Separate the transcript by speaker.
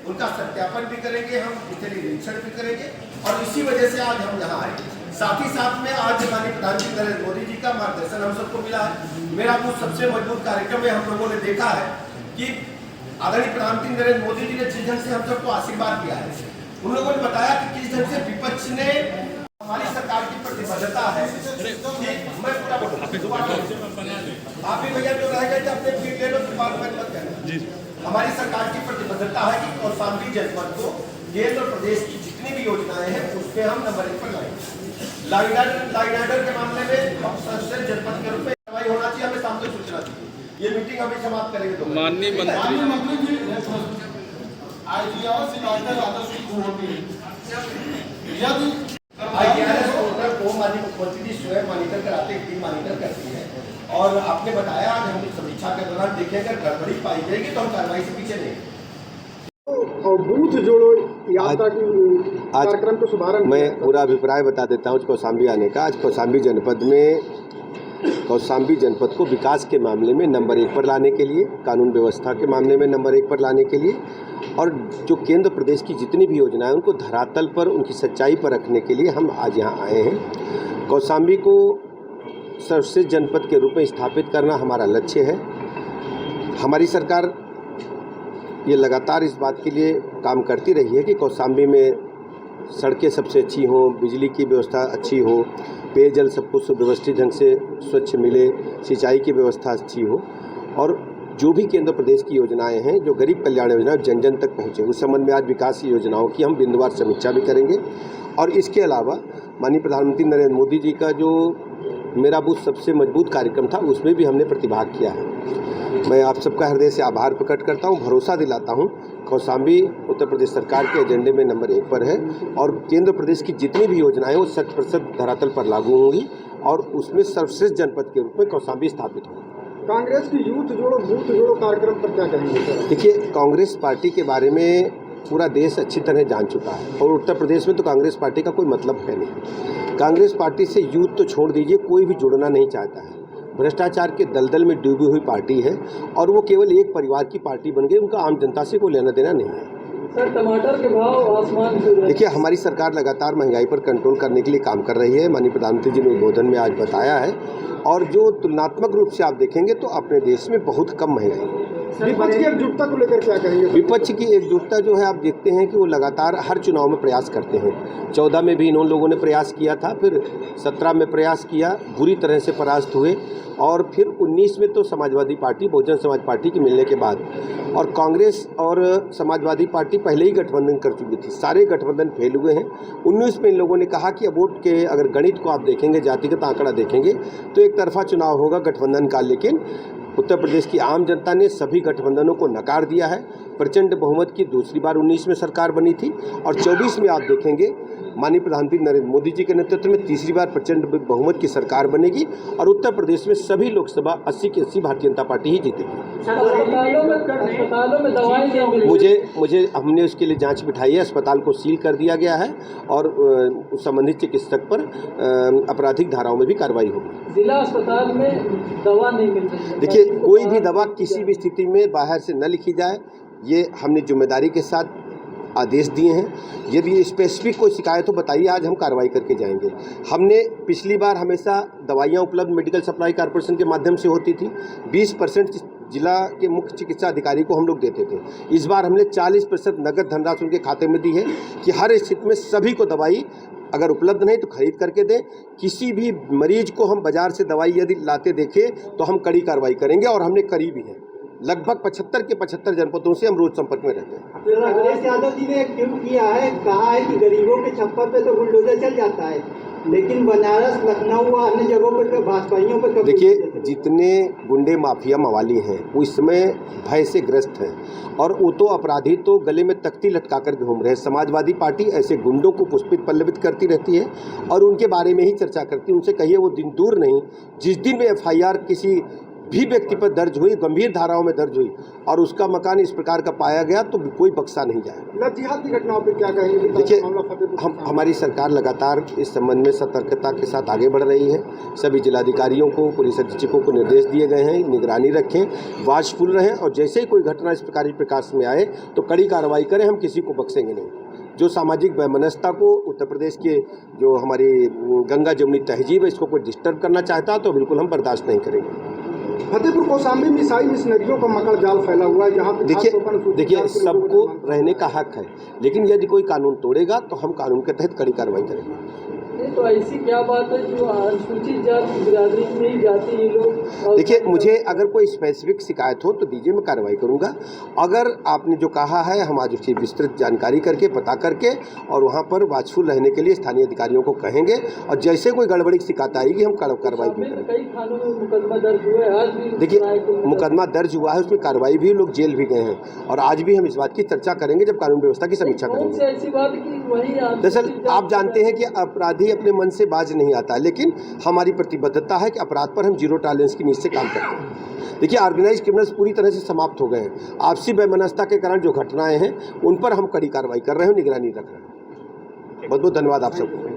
Speaker 1: उनका सत्यापन भी करेंगे, हम स्थलीय निरीक्षण भी करेंगे और इसी वजह से आज हम यहाँ आए। साथ ही साथ में आज माननीय प्रधानमंत्री नरेंद्र मोदी जी का मार्गदर्शन हम सबको मिला है। मेरा बूथ सबसे मजबूत कार्यक्रम में हम लोगों ने देखा है कि आदरणीय प्रधानमंत्री नरेंद्र मोदी जी ने जिस ढंग से हम सबको आशीर्वाद दिया है, उन लोगों ने बताया कि किस ढंग से विपक्ष ने हमारी सरकार की प्रतिबद्धता है कि मैं पूरा आप भी भैया जो रह गए थे अपने फील्ड ले लो, मत करना। हमारी सरकार की प्रतिबद्धता है कि कौशाम्बी जनपद को केंद्र और प्रदेश की जितनी भी योजनाएं हैं उसमें हम नंबर 1 पर लाएंगे। लाइनाडर के मामले में संसदीय जनपद के रूप में कार्रवाई होना चाहिए, हमें सामने सूचना चाहिए। ये मीटिंग अभी समाप्त करेंगे।
Speaker 2: माननीय मंत्री
Speaker 1: IGRS ऑर्डर को माननीय मुख्यमंत्री जी स्वयं मॉनिटर कराते, एक टीम मॉनिटर करती है और आपने बताया आज हम समीक्षा के दौरान देखें अगर गड़बड़ी पाई जाएगी तो हम कार्रवाई से पीछे नहीं।
Speaker 3: और बूथ जोड़ो यात्रा की कार्यक्रम को शुभारंभ
Speaker 4: मैं पूरा अभिप्राय बता देता हूँ कौशाम्बी आने का। आज कौशाम्बी जनपद को विकास के मामले में नंबर 1 पर लाने के लिए, कानून व्यवस्था के मामले में नंबर 1 पर लाने के लिए और जो केंद्र प्रदेश की जितनी भी योजनाएं उनको धरातल पर उनकी सच्चाई पर रखने के लिए हम आज यहाँ आए हैं। कौशाम्बी को सर्वश्रेष्ठ जनपद के रूप में स्थापित करना हमारा लक्ष्य है। हमारी सरकार ये लगातार इस बात के लिए काम करती रही है कि कौशाम्बी में सड़कें सबसे अच्छी हों, बिजली की व्यवस्था अच्छी हो, पेयजल सबको सुव्यवस्थित ढंग से स्वच्छ मिले, सिंचाई की व्यवस्था अच्छी हो और जो भी केंद्र प्रदेश की योजनाएं हैं, जो गरीब कल्याण योजना जन जन तक पहुँचे, उस संबंध में आज विकास की योजनाओं की हम बिंदुवार समीक्षा भी करेंगे। और इसके अलावा माननीय प्रधानमंत्री नरेंद्र मोदी जी का जो मेरा बूथ सबसे मजबूत कार्यक्रम था उसमें भी हमने प्रतिभाग किया है। मैं आप सबका हृदय से आभार प्रकट करता हूं, भरोसा दिलाता हूं कौशाम्बी उत्तर प्रदेश सरकार के एजेंडे में नंबर 1 पर है और केंद्र प्रदेश की जितनी भी योजनाएं वो 100% धरातल पर लागू होंगी और उसमें सर्वश्रेष्ठ जनपद के रूप में कौशाम्बी स्थापित होगी।
Speaker 3: कांग्रेस की यूथ जोड़ो बूथ जोड़ो कार्यक्रम पर क्या कहेंगे सर?
Speaker 4: देखिए, कांग्रेस पार्टी के बारे में पूरा देश अच्छी तरह जान चुका है और उत्तर प्रदेश में तो कांग्रेस पार्टी का कोई मतलब है नहीं। कांग्रेस पार्टी से यूथ तो छोड़ दीजिए, कोई भी जुड़ना नहीं चाहता है। भ्रष्टाचार के दलदल में डूबी हुई पार्टी है और वो केवल एक परिवार की पार्टी बन गई, उनका आम जनता से कोई लेना देना नहीं है।
Speaker 5: सर, टमाटर के भाव आसमान छू रहे हैं।
Speaker 4: देखिए, हमारी सरकार लगातार महंगाई पर कंट्रोल करने के लिए काम कर रही है। माननीय प्रधानमंत्री जी ने उद्बोधन में आज बताया है और जो तुलनात्मक रूप से आप देखेंगे तो अपने देश में बहुत कम महंगाई है।
Speaker 3: विपक्ष की एकजुटता को लेकर क्या कहेंगे?
Speaker 4: विपक्ष की एकजुटता जो है आप देखते हैं कि वो लगातार हर चुनाव में प्रयास करते हैं। 14 में भी इन लोगों ने प्रयास किया था, फिर 17 में प्रयास किया, बुरी तरह से परास्त हुए और फिर 19 में तो समाजवादी पार्टी, बहुजन समाज पार्टी के मिलने के बाद और कांग्रेस और समाजवादी पार्टी पहले ही गठबंधन कर चुकी थी, सारे गठबंधन फेल हुए हैं। 19 में इन लोगों ने कहा कि अब वोट के अगर गणित को आप देखेंगे, जातिगत आंकड़ा देखेंगे तो एक तरफा चुनाव होगा गठबंधन का, लेकिन उत्तर प्रदेश की आम जनता ने सभी गठबंधनों को नकार दिया है। प्रचंड बहुमत की दूसरी बार 19 में सरकार बनी थी और 24 में आप देखेंगे माननीय प्रधानमंत्री नरेंद्र मोदी जी के नेतृत्व में तीसरी बार प्रचंड बहुमत की सरकार बनेगी और उत्तर प्रदेश में सभी लोकसभा 80 की 80 भारतीय जनता पार्टी ही जीतेगी।
Speaker 5: अस्पतालों में दवाई नहीं मिली।
Speaker 4: मुझे हमने उसके लिए जांच बिठाई है, अस्पताल को सील कर दिया गया है और संबंधित चिकित्सक पर आपराधिक धाराओं में भी कार्रवाई होगी।
Speaker 5: जिला अस्पताल में दवा नहीं मिल रही।
Speaker 4: देखिए, कोई भी दवा किसी भी स्थिति में बाहर से न लिखी जाए, ये हमने जिम्मेदारी के साथ आदेश दिए हैं। यदि स्पेसिफिक कोई शिकायत हो बताइए, आज हम कार्रवाई करके जाएंगे। हमने पिछली बार हमेशा दवाइयाँ उपलब्ध मेडिकल सप्लाई कॉर्पोरेशन के माध्यम से होती थी, 20% जिला के मुख्य चिकित्सा अधिकारी को हम लोग देते थे। इस बार हमने 40% नगद धनराशि उनके खाते में दी है कि हर स्थिति में सभी को दवाई अगर उपलब्ध नहीं तो खरीद करके दें। किसी भी मरीज को हम बाजार से दवाई यदि लाते देखें तो हम कड़ी कार्रवाई करेंगे और हमने करी भी है। लगभग 75 के 75 जनपदों से हम रोज संपर्क में रहते हैं।
Speaker 6: अखिलेश यादव जी ने एक ट्वीट किया है, कहा है कि गरीबों के छप्पर पे तो बुलडोजर चल जाता है, लेकिन बनारस, लखनऊ व अन्य जगहों पर भाजपाइयों पर
Speaker 4: देखिए, जितने गुंडे माफिया मवाली हैं वो इस समय भय से ग्रस्त हैं और वो तो अपराधी तो गले में तख्ती लटका कर घूम रहे हैं। समाजवादी पार्टी ऐसे गुंडों को पुष्पित पल्लवित करती रहती है और उनके बारे में ही चर्चा करती है। उनसे कहिए वो दिन दूर नहीं जिस दिन भी FIR किसी भी व्यक्ति पर दर्ज हुई, गंभीर धाराओं में दर्ज हुई और उसका मकान इस प्रकार का पाया गया तो कोई बख्शा नहीं जाएगा।
Speaker 3: लव जिहाद की घटनाओं पर क्या कहेंगे?
Speaker 4: देखिए, हमारी सरकार लगातार इस संबंध में सतर्कता के साथ आगे बढ़ रही है। सभी जिलाधिकारियों को, पुलिस अधीक्षकों को निर्देश दिए गए हैं, निगरानी रखें, वॉचफुल रहें और जैसे ही कोई घटना इस प्रकार प्रकाश में आए तो कड़ी कार्रवाई करें। हम किसी को बख्शेंगे नहीं। जो सामाजिक वैमनस्यता को उत्तर प्रदेश के जो हमारी गंगा जमुनी तहजीब है इसको कोई डिस्टर्ब करना चाहता है तो बिल्कुल हम बर्दाश्त नहीं करेंगे।
Speaker 3: फतेहपुर कौशाम्बी में ईसाई मिशनरियों का मकड़ जाल फैला हुआ है, जहाँ पे
Speaker 4: देखिए सबको रहने का हक है, लेकिन यदि कोई कानून तोड़ेगा तो हम कानून के तहत कड़ी कार्रवाई करेंगे।
Speaker 5: तो ऐसी क्या बात है जो अनुसूचित जाति बिरादरी में ही जाते हैं लोग?
Speaker 4: देखिए, मुझे अगर कोई स्पेसिफिक शिकायत हो तो दीजिए, मैं कार्रवाई करूंगा। अगर आपने जो कहा है हम आज उसकी विस्तृत जानकारी करके पता करके और वहां पर वाचफुल रहने के लिए स्थानीय अधिकारियों को कहेंगे और जैसे कोई गड़बड़ी शिकायत आएगी हम कार्रवाई भी करेंगे।
Speaker 5: कई थानों में मुकदमा दर्ज हुआ है, आज भी
Speaker 4: देखिए मुकदमा दर्ज हुआ है, उसमें कार्रवाई भी, लोग जेल भी गए हैं और आज भी हम इस बात की चर्चा करेंगे जब कानून व्यवस्था की समीक्षा करेंगे।
Speaker 5: ऐसी बात की वही
Speaker 4: दरअसल आप जानते हैं कि अपराधी अपने मन से बाज नहीं आता, लेकिन हमारी प्रतिबद्धता है कि अपराध पर हम जीरो टॉलरेंस की नीति से काम करते हैं। देखिए, ऑर्गेनाइज क्रिमिनल्स पूरी तरह से समाप्त हो गए हैं। आपसी वैमनस्यता के कारण जो घटनाएं हैं उन पर हम कड़ी कार्रवाई कर रहे हैं, निगरानी रख रहे हैं। बहुत बहुत धन्यवाद आप सबको।